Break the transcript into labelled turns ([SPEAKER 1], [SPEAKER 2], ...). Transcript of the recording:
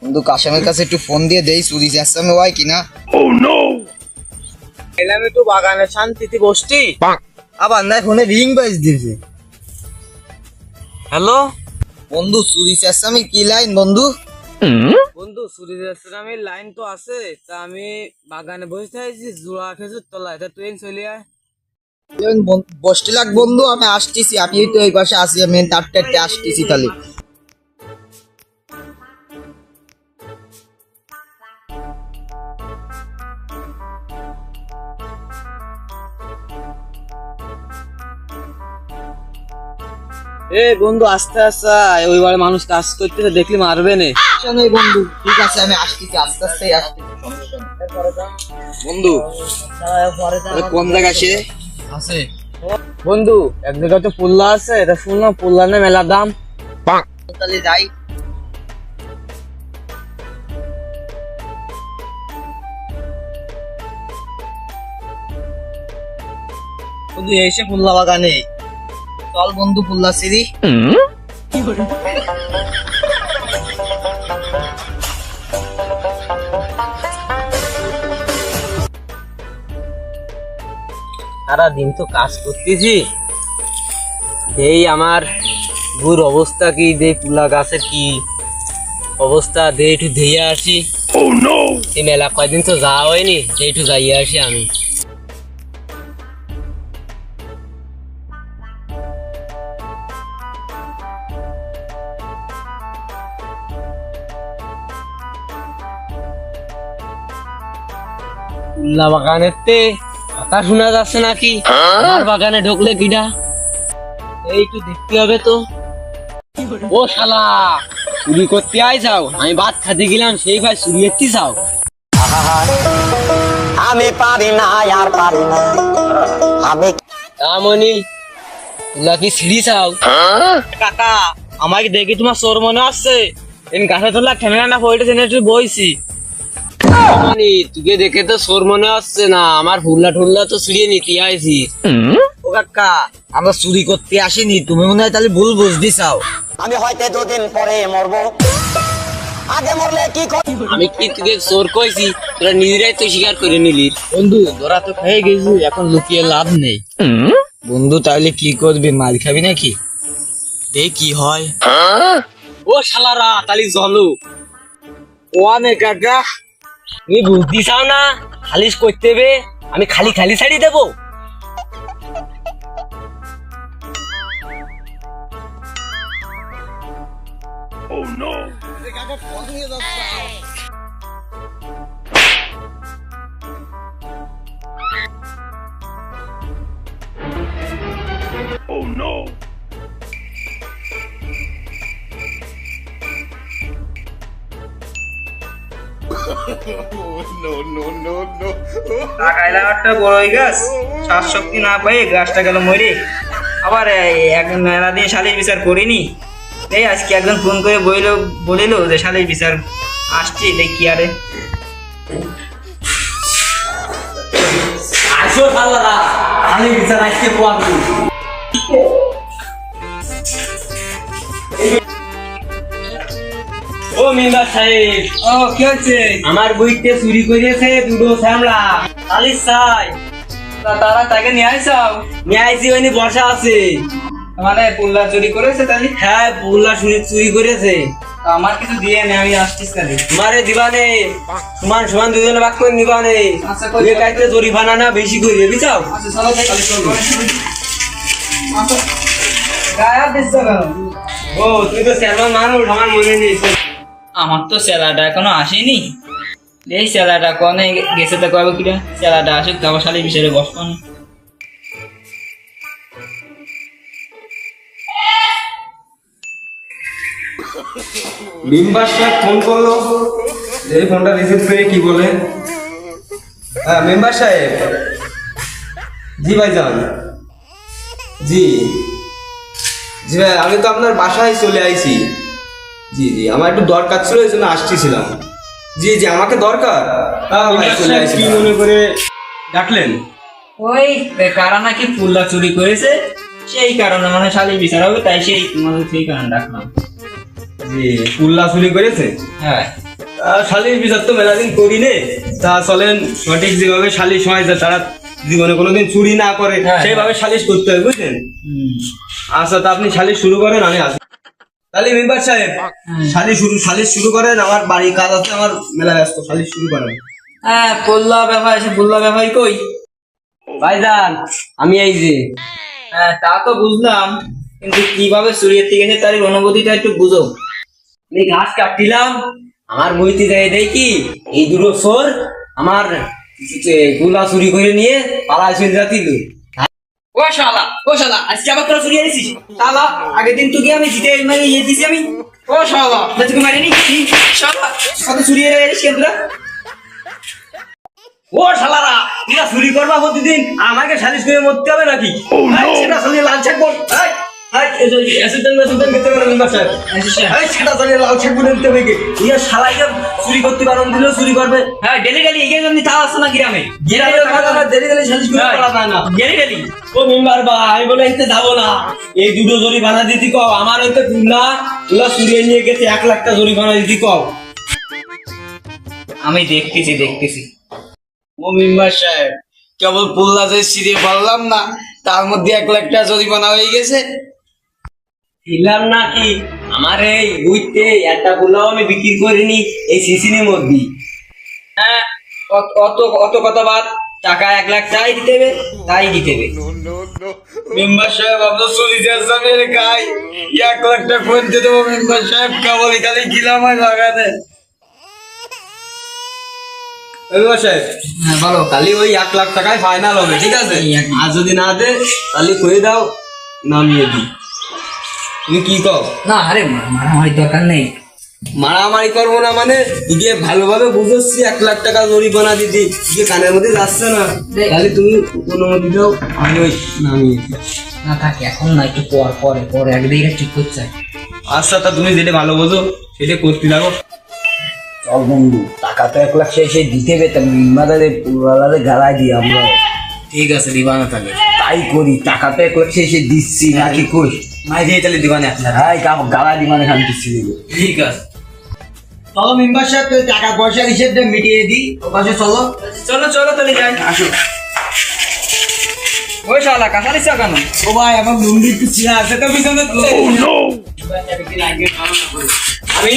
[SPEAKER 1] বন্ধু কাশেমের কাছে একটু ফোন দিয়ে দেই চুরি চেঁচামে হয় কিনা।
[SPEAKER 2] এলাম একটু বাগানে শান্তিতে বসছি, আবার না ফোনে রিং বাজ দিয়েছে। হ্যালো
[SPEAKER 1] বন্ধু চুরি চেঁচামে কি লাইন বন্ধু?
[SPEAKER 2] বন্ধু, সূর্যের লাইন তো আছে, তা আমি বাগানে বসে আছি জোড়া খেজুর তলায়, তা তুই চলে আয়।
[SPEAKER 1] বসতে লাগ বন্ধু, আমি আসতেছি, আমি তো এই পাশে আসি, আমি তারটাতে আসতেছি তাহলে।
[SPEAKER 2] এ বন্ধু, আস্তে আস্তে আয়, ওইবারে মানুষ কাজ করতেছে দেখলি মারবে না।
[SPEAKER 1] নেই বন্ধু, ঠিক আছে আমি আসতেছি, আস্তে আস্তে আসতেছি, সমস্যা নেই। বন্ধু কোন জায়গায় সে
[SPEAKER 2] আছে বন্ধু? এক জায়গায় তো পুল্লা আছে, এটা শুনলাম পুল্লা না মেলা দাম।
[SPEAKER 1] তাহলে যাই। বন্ধু এসে ফুল্লা বাগানে, চল বন্ধু ফুল্লা সিঁড়ি।
[SPEAKER 2] সারা দিন তো কাজ করতেছি, এই আমার গুর অবস্থা কি, দে পুলা গাছের কি অবস্থা, দে একটু ধেয়ে আসি। এই মেলা কয়দিন তো যাওয়া হয়নি, একটু যাইয়ে আসি আমি। পুল্লা বাগানের তে কথা শোনা যাচ্ছে নাকি? আমার বাগানে ঢুকলে কিডা, এই একটু দেখতে হবে তো। ও শালা, চুরি করতে আই যাও, আমি ভাত খাতে গেলাম সেই ভাই চুরি করতে যাও।
[SPEAKER 3] আমি পারি না আর পারি না আমি।
[SPEAKER 2] তামনি তুলা কি সিঁড়ি চাও? কাকা, আমাকে দেখি তোমার চোর মনে আসছে? এই গাছে তোলা ক্যামেরা না পড়েছে না, একটু বইছি। তামনি তুকে দেখে তো চোর মনে আসছে না, আমার ফুল্লা টুল্লা তো ছিঁড়িয়ে নিতে আইছি।
[SPEAKER 1] ও কাকা, আমরা চুরি করতে আসিনি, তুমি মনে হয় তাহলে ভুল বুঝতে চাও।
[SPEAKER 3] আমি হয়তো দুদিন পরে মরবো, আগে মরলে কি
[SPEAKER 2] আমি কি তোকে চোর কইছি? তোরা নিজেরাই তো স্বীকার করে নিলি।
[SPEAKER 1] বন্ধু ধরা তো খেয়ে গেছি, এখন লুকিয়ে লাভ নেই। বন্ধু তাহলে কি করবি, মাল খাবি নাকি? দেখ কি হয়।
[SPEAKER 2] ও শালারা, তালি চলো। ওয়ানে কাকা, তুমি বুঝতে চাও না খালিশ করতে হবে? আমি খালি খালি ছাড়ি দেবো?
[SPEAKER 4] লাগাইলাম একটা বড়ই গাছ, শ্বাস শক্তি না পাই গাছটা গেল মরে। আবার একজন মেলা দিয়ে সালিশ বিচার করিনি, এই আজকে একজন ফোন করে বলিল যে সালিশ বিচার আসছি, দেখি আরে
[SPEAKER 2] আসো শালারা, খালি বিচার আজকে পোয়াবি। ও মেম্বার সাহেব,
[SPEAKER 4] ও কি হচ্ছে?
[SPEAKER 2] আমার বইতে চুরি করেছে দুটো শ্যামলা।
[SPEAKER 4] সালিশ চাই, তারা তাকে নিয়ে আইসাও।
[SPEAKER 2] নিয়ে আইসি, ওইনি বসা আছে।
[SPEAKER 4] মানে পুল্লা চুরি করেছে তাহলে?
[SPEAKER 2] হ্যাঁ, পুল্লা শুনে চুরি করেছে।
[SPEAKER 4] আমার কিছু দিয়ে নে, আমি আসছিস তাহলে।
[SPEAKER 2] তোমারে দিবানে, সমান সমান দুজনে ভাগ করে নিবানে।
[SPEAKER 4] আচ্ছা, কই
[SPEAKER 2] ওই কাইতে জরিমানা না বেশি করে বুঝাও।
[SPEAKER 4] আচ্ছা চলো তাহলে, চলো। আচ্ছা, গায়ে হাত দিচ্ছ কেন?
[SPEAKER 2] ও তুই তো শ্যামলা মানুষ, আমার মনে নেই।
[SPEAKER 4] আমার তো স্যালাডটা এখনো আসেনি, এই স্যালাডটা কনে গেছে তো কবে কিনা, স্যালাডটা আসুক তারপর সালি বিষয়ে বসবো না।
[SPEAKER 5] মেম্বার সাহেব ফোন করলো, এই ফোনটা রিসিভ করে কি বলে? হ্যাঁ মেম্বার সাহেব। জি ভাইজান। জি জি ভাই, আমি তো আপনার বাসায় চলে আইছি। জি জি, আমার একটু দরকার ছিল, এই জন্য আসছিলাম। জি জি, আমাকে দরকার। হ্যাঁ ভাই, চলে আইছি।
[SPEAKER 2] কি মনে করে ডাকলেন?
[SPEAKER 4] ওই কারা নাকি পুল্লা চুরি করেছে, সেই কারণে মানে সালি বিচার হবে, তাই সেই তোমাদের সেই কারণে ডাকলাম।
[SPEAKER 5] জি, পুল্লা চুরি করেছে?
[SPEAKER 4] হ্যাঁ
[SPEAKER 5] শালিশ বিচার তো মেলাদিন করি নে, তা চলেন সঠিক যেভাবে শালিশ হয় যে তারা জীবনে কোনোদিন চুরি না করে
[SPEAKER 2] হ্যাঁ,
[SPEAKER 5] সেইভাবে শালিশ করতে হবে, বুঝলেন? আচ্ছা, তা আপনি শালিশ শুরু করেন, আমি আসি। তাহলে মেম্বার সাহেব শালিশ শুরু করেন, আমার বাড়ি কাজ আছে, আমার মেলা ব্যস্ত, শালিশ শুরু করেন।
[SPEAKER 2] হ্যাঁ, পোল্লা ব্যাপার এসে পোল্লা ব্যাপার কই?
[SPEAKER 5] ভাইজান আমি এই যে,
[SPEAKER 2] হ্যাঁ, তা তো বুঝলাম, কিন্তু কিভাবে চুরিয়ে থেকে গেছে তার অনুভূতিটা একটু বুঝো।
[SPEAKER 5] আমি ঘাস কাটছিলাম, আমার বইতে যাই দেখি এই দুটো চোর আমার গুলা চুরি করে নিয়ে পালা চলে যাচ্ছিল।
[SPEAKER 2] ও শালা আজকে আবার তোরা চুরিয়ে এনেছিস? শালা আগের দিন তোকে আমি জিতে মানে ইয়ে দিছি আমি। ও শালা তোকে মারিনি শালা, কত চুরিয়ে এনেছিস কেন তোরা?
[SPEAKER 5] ও শালারা, তোরা চুরি করবা প্রতিদিন, আমাকে সালিশ করে মরতে হবে নাকি? এই, সেটা চলিয়ে লাল ছেক বল। চুরি করতে পারেন দিলেও চুরি করবে।
[SPEAKER 2] হ্যাঁ, ডেলি এগিয়ে জন্য তা আসছে না গ্রামে। ডেলি
[SPEAKER 5] ও মেম্বার ভাই বলে এতে যাবো না, এই দুটো জরিমানা দিতে কও, আমার হয়তো তুলা চুরিয়ে নিয়ে গেছে 1 লাখ টাকা জরিমানা দিতে কও।
[SPEAKER 2] আমি দেখতেছি।
[SPEAKER 1] ও মেম্বার সাহেব, কেবল পোল্লা যে ছিঁড়ে পারলাম না, তার মধ্যে 1 লাখ টাকা জরিমানা হয়ে গেছে।
[SPEAKER 5] দিলাম নাকি আমার এই বুঝতে একটা পোলাও আমি বিক্রি করিনি এই সিসিনের মধ্যে।
[SPEAKER 2] হ্যাঁ, অত কথা বাদ, টাকা 1 লাখ তাই দিতে হবে।
[SPEAKER 1] মেম্বার সাহেব, আপনার চুরি যাচ্ছেন গাই 1 লাখ টাকা ফোনতে দেবো। মেম্বার সাহেব, কেবল খালি গিলাম হয় বাগানে।
[SPEAKER 5] মেম্বার সাহেব,
[SPEAKER 2] হ্যাঁ বলো।
[SPEAKER 5] তাহলে ওই 1 লাখ টাকায় ফাইনাল হবে, ঠিক আছে? আর যদি না দে তাহলে কয়ে দাও, নামিয়ে দিই। তুমি কি কও?
[SPEAKER 2] না আরে মারামারি দরকার নেই।
[SPEAKER 5] মারামারি করবো না মানে, গিয়ে ভালোভাবে বুঝেছি 1 লাখ টাকা জরিমানা দিদি গিয়ে কানের মধ্যে যাচ্ছে না, তাহলে তুমি অনুমতি দাও, আমি ওই নামিয়ে দিই।
[SPEAKER 2] না থাকে এখন না, একটু পরে একদিন ঠিক করতে চাই।
[SPEAKER 5] আচ্ছা, তা তুমি যেটা ভালো বোঝো সেটা করতে লাগো।
[SPEAKER 1] চল বন্ধু, টাকা তো 1 লাখ শেষে দিতে পেতাম, নির্মাতাদের পুরোলারে গালায় দিই আমরা।
[SPEAKER 2] ঠিক আছে, দিবা না তাহলে।
[SPEAKER 1] তাই করি, টাকা তো 1 লাখ শেষে দিচ্ছি নাকি কই?
[SPEAKER 5] মাই দিয়ে তাহলে দিবানে আপনার।
[SPEAKER 1] হাই গালায় দিবানে খান দিচ্ছি।
[SPEAKER 2] ঠিক আছে,
[SPEAKER 1] চলো মেম্বার সাহেব, তো টাকা পয়সার হিসেবটা মিটিয়ে দিই। ও পাশে চলো।
[SPEAKER 2] চলো তাহলে যাই।
[SPEAKER 1] আসো।
[SPEAKER 2] ওই শালা কাঁচা দিচ্ছ কেন?
[SPEAKER 1] ও ভাই, আমার লুঙ্গি একটু ছিঁড়া আছে তো পিছনে।
[SPEAKER 2] আমি